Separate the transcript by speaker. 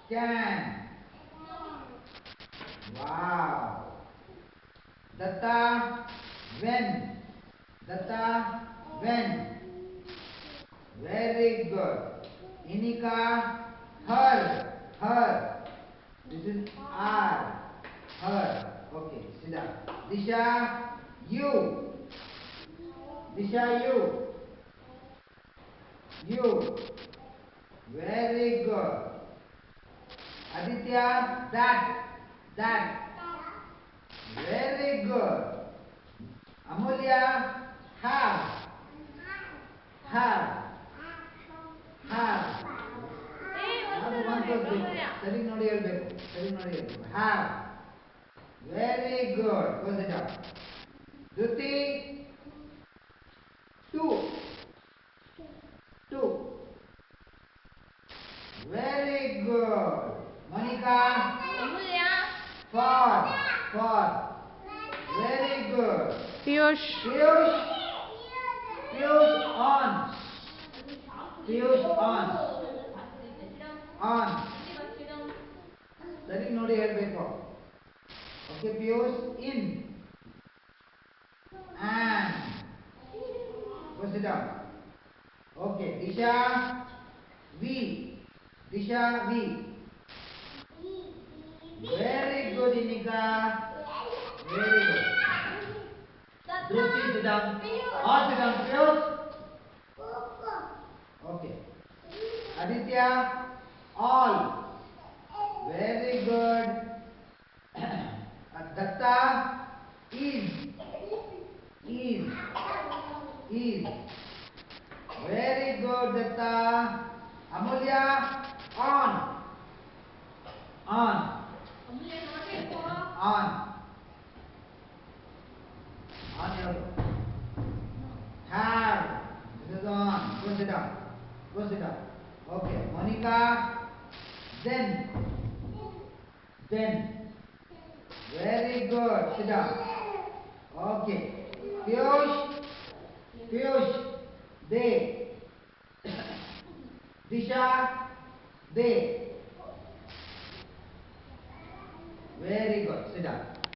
Speaker 1: Can. Wow. Datta. When. Datta. When. Very good. Inika. Her. Her. This is R. Her. Okay, sit down. Disha. You. Disha, you. You. Very good. Aditya, that. That. Very good. Amulya, have. Have. Have. ಸರಿ ನೋಡಿ ಹೇಳ್ಬೇಕು. Have. Very good. Close it up. Duti, two. Two. Very good. Monica, four. Four. Very good.
Speaker 2: Piyush.
Speaker 1: Piyush on. Piyush on. On. ಸರಿ ನೋಡಿ ಹೇಳ್ಬೇಕು. Okay, Piyush in. And. Go sit down. Okay, Disha, we. Disha, we. Very good, Inika. Very good. Druti, sit down. All sit down, Piyush. Okay. Aditya, all. Very good. Datta, is. Very good, Datta. Amulya, on. On. On. On your have. This is on. Go sit down. Go sit down. Okay. Monica, then. Then. Very good. Sit down. Okay. Piyush, they. Disha, they. Very good. Sit down.